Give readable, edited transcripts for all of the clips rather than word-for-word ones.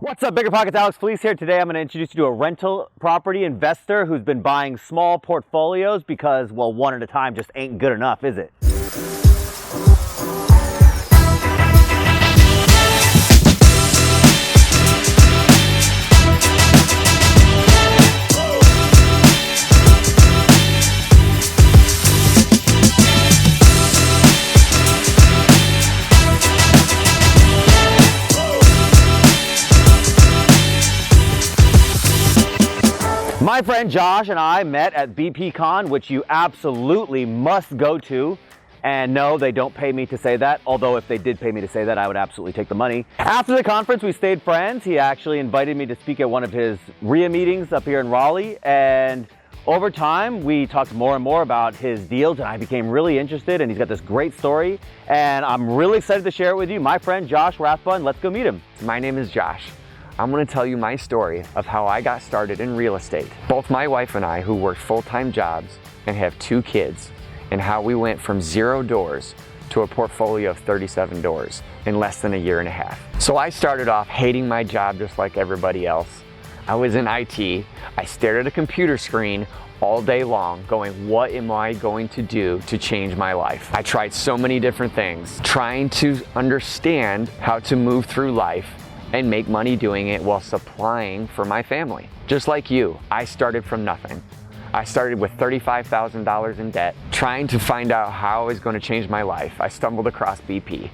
What's up, BiggerPockets? Alex Felice here. Today I'm going to introduce you to a rental property investor who's been buying small portfolios because, well, one at a time just ain't good enough, is it? My friend Josh and I met at BPCon, which you absolutely must go to. And no, they don't pay me to say that, although if they did pay me to say that, I would absolutely take the money. After the conference, we stayed friends. He actually invited me to speak at one of his RIA meetings up here in Raleigh. And over time, we talked more and more about his deals, and I became really interested, and he's got this great story. And I'm really excited to share it with you. My friend Josh Rathbun, let's go meet him. My name is Josh. I'm going to tell you my story of how I got started in real estate. Both my wife and I, who work full-time jobs and have 2 kids, and how we went from 0 doors to a portfolio of 37 doors in less than a year and a half. So I started off hating my job just like everybody else. I was in IT. I stared at a computer screen all day long going, what am I going to do to change my life? I tried so many different things, trying to understand how to move through life and make money doing it while supplying for my family. Just like you, I started from nothing. I started with $35,000 in debt, trying to find out how I was going to change my life. I stumbled across BP,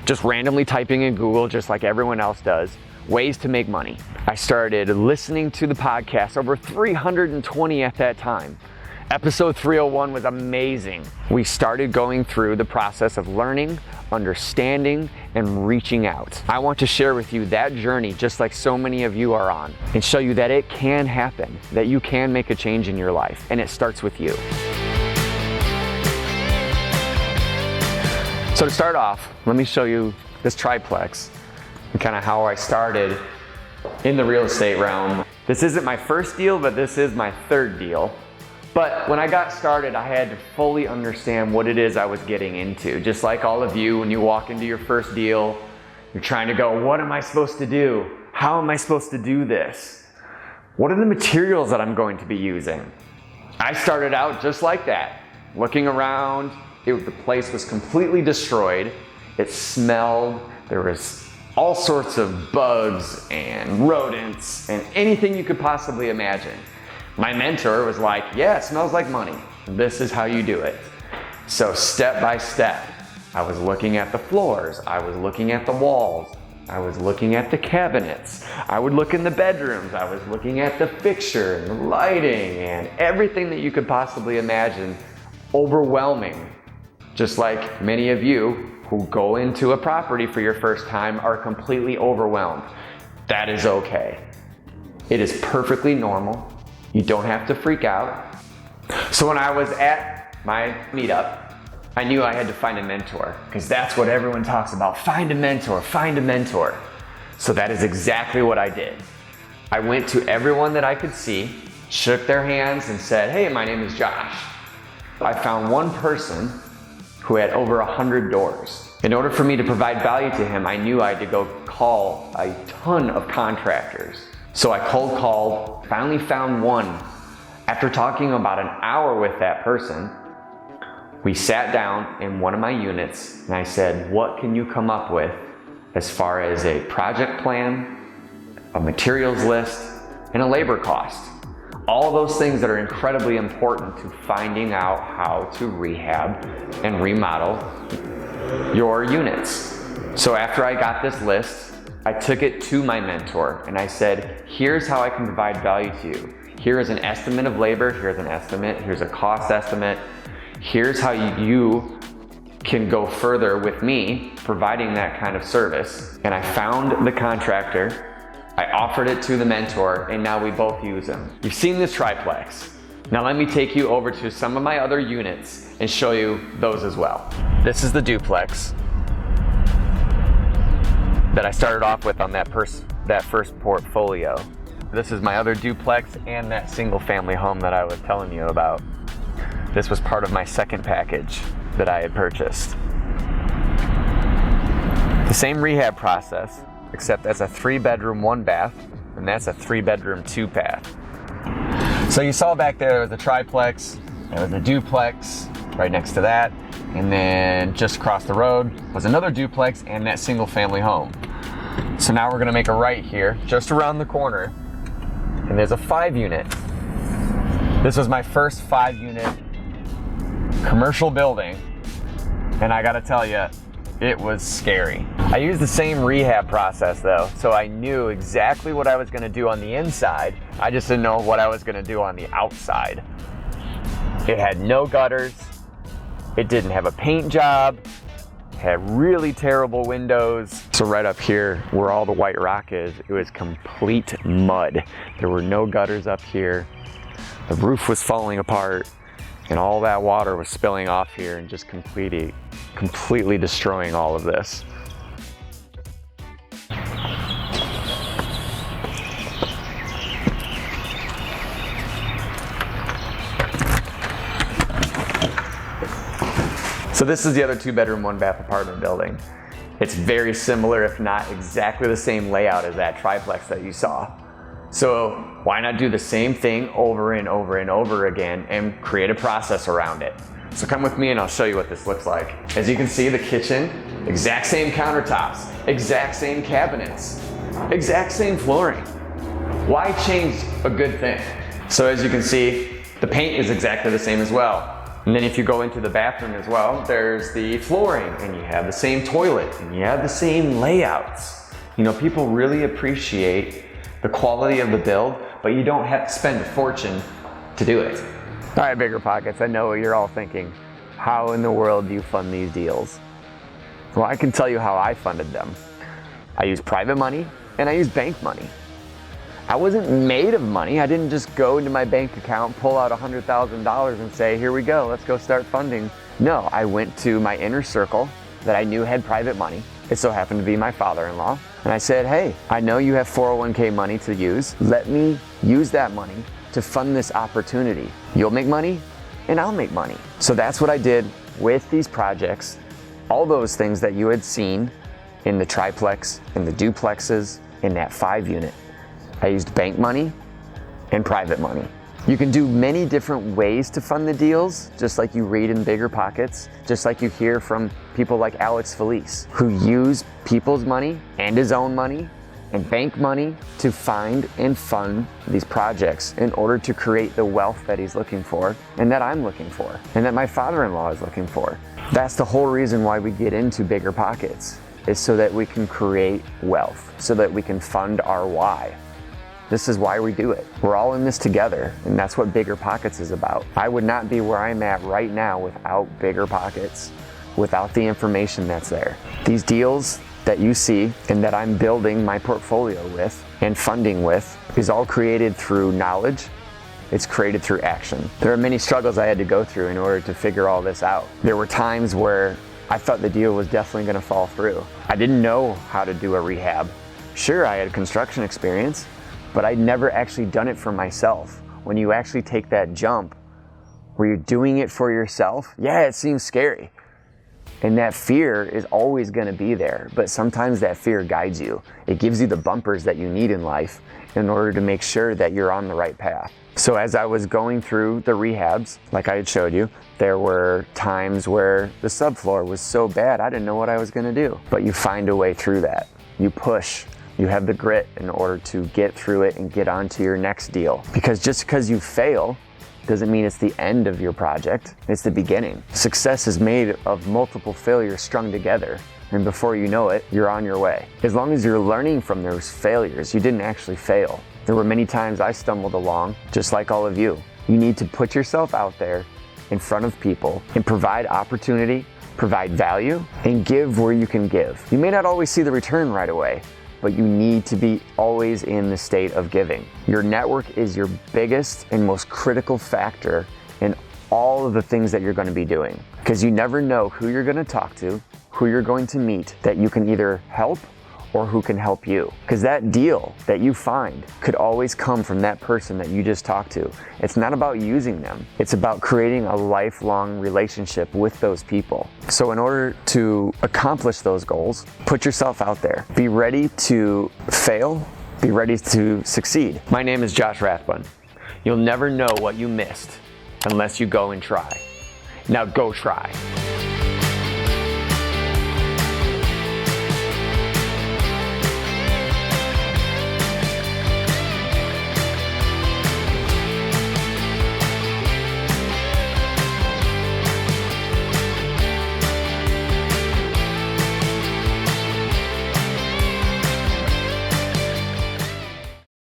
just randomly typing in Google, just like everyone else does, ways to make money. I started listening to the podcast, over 320 at that time. Episode 301 was amazing. We started going through the process of learning, understanding, and reaching out. I want to share with you that journey, just like so many of you are on, and show you that it can happen, that you can make a change in your life, and it starts with you. So to start off, let me show you this triplex and kind of how I started in the real estate realm. This isn't my first deal, but this is my 3rd deal. But when I got started, I had to fully understand what it is I was getting into. Just like all of you, when you walk into your first deal, you're trying to go, what am I supposed to do? How am I supposed to do this? What are the materials that I'm going to be using? I started out just like that, looking around. The place was completely destroyed. It smelled. There was all sorts of bugs and rodents and anything you could possibly imagine. My mentor was like, yeah, it smells like money. This is how you do it. So step by step, I was looking at the floors. I was looking at the walls. I was looking at the cabinets. I would look in the bedrooms. I was looking at the fixture and the lighting and everything that you could possibly imagine. Overwhelming. Just like many of you who go into a property for your first time are completely overwhelmed. That is okay. It is perfectly normal. You don't have to freak out. So when I was at my meetup, I knew I had to find a mentor, because that's what everyone talks about. Find a mentor, find a mentor. So that is exactly what I did. I went to everyone that I could see, shook their hands and said, hey, my name is Josh. I found one person who had over 100 doors. In order for me to provide value to him, I knew I had to go call a ton of contractors. So I cold called, finally found one. After talking about an hour with that person, we sat down in one of my units and I said, what can you come up with as far as a project plan, a materials list, and a labor cost? All those things that are incredibly important to finding out how to rehab and remodel your units. So after I got this list, I took it to my mentor and I said, here's how I can provide value to you. Here is an estimate of labor, here's an estimate, here's a cost estimate. Here's how you can go further with me providing that kind of service. And I found the contractor, I offered it to the mentor, and now we both use them. You've seen this triplex. Now let me take you over to some of my other units and show you those as well. This is the duplex that I started off with on that first portfolio. This is my other duplex and that single family home that I was telling you about. This was part of my second package that I had purchased. The same rehab process, except that's a 3-bedroom, 1-bath, and that's a 3-bedroom, 2-bath. So you saw back there was a triplex, there was a duplex right next to that, and then just across the road was another duplex and that single family home. So now we're gonna make a right here, just around the corner, and there's a 5-unit. This was my first 5-unit commercial building, and I gotta tell you, it was scary. I used the same rehab process though, so I knew exactly what I was gonna do on the inside. I just didn't know what I was gonna do on the outside. It had no gutters, it didn't have a paint job, it had really terrible windows. So right up here where all the white rock is, it was complete mud. There were no gutters up here. The roof was falling apart, and all that water was spilling off here and just completely destroying all of this. So this is the other 2-bedroom, 1-bath apartment building. It's very similar, if not exactly the same layout as that triplex that you saw. So why not do the same thing over and over and over again and create a process around it? So come with me and I'll show you what this looks like. As you can see, the kitchen, exact same countertops, exact same cabinets, exact same flooring. Why change a good thing? So as you can see, the paint is exactly the same as well. And then if you go into the bathroom as well, there's the flooring, and you have the same toilet, and you have the same layouts. You know, people really appreciate the quality of the build, but you don't have to spend a fortune to do it. All right, BiggerPockets, I know what you're all thinking. How in the world do you fund these deals? Well, I can tell you how I funded them. I used private money and I used bank money. I wasn't made of money. I didn't just go into my bank account, pull out $100,000 and say, here we go, let's go start funding. No, I went to my inner circle that I knew had private money. It so happened to be my father-in-law. And I said, hey, I know you have 401k money to use. Let me use that money to fund this opportunity. You'll make money and I'll make money. So that's what I did with these projects. All those things that you had seen in the triplex, in the duplexes, in that 5-unit. I used bank money and private money. You can do many different ways to fund the deals, just like you read in BiggerPockets, just like you hear from people like Felice, who use people's money and his own money and bank money to find and fund these projects in order to create the wealth that he's looking for and that I'm looking for and that my father-in-law is looking for. That's the whole reason why we get into BiggerPockets, is so that we can create wealth, so that we can fund our why. This is why we do it. We're all in this together, and that's what BiggerPockets is about. I would not be where I'm at right now without BiggerPockets, without the information that's there. These deals that you see and that I'm building my portfolio with and funding with is all created through knowledge. It's created through action. There are many struggles I had to go through in order to figure all this out. There were times where I thought the deal was definitely gonna fall through. I didn't know how to do a rehab. Sure, I had construction experience, but I'd never actually done it for myself. When you actually take that jump where you're doing it for yourself, yeah, it seems scary. And that fear is always gonna be there, but sometimes that fear guides you. It gives you the bumpers that you need in life in order to make sure that you're on the right path. So as I was going through the rehabs, like I had showed you, there were times where the subfloor was so bad, I didn't know what I was gonna do. But you find a way through that. You push. You have the grit in order to get through it and get on to your next deal. Because just because you fail doesn't mean it's the end of your project, it's the beginning. Success is made of multiple failures strung together, and before you know it, you're on your way. As long as you're learning from those failures, you didn't actually fail. There were many times I stumbled along, just like all of you. You need to put yourself out there in front of people and provide opportunity, provide value, and give where you can give. You may not always see the return right away, but you need to be always in the state of giving. Your network is your biggest and most critical factor in all of the things that you're going to be doing, because you never know who you're going to talk to, who you're going to meet, that you can either help or who can help you. Because that deal that you find could always come from that person that you just talked to. It's not about using them. It's about creating a lifelong relationship with those people. So in order to accomplish those goals, put yourself out there. Be ready to fail. Be ready to succeed. My name is Josh Rathbun. You'll never know what you missed unless you go and try. Now go try.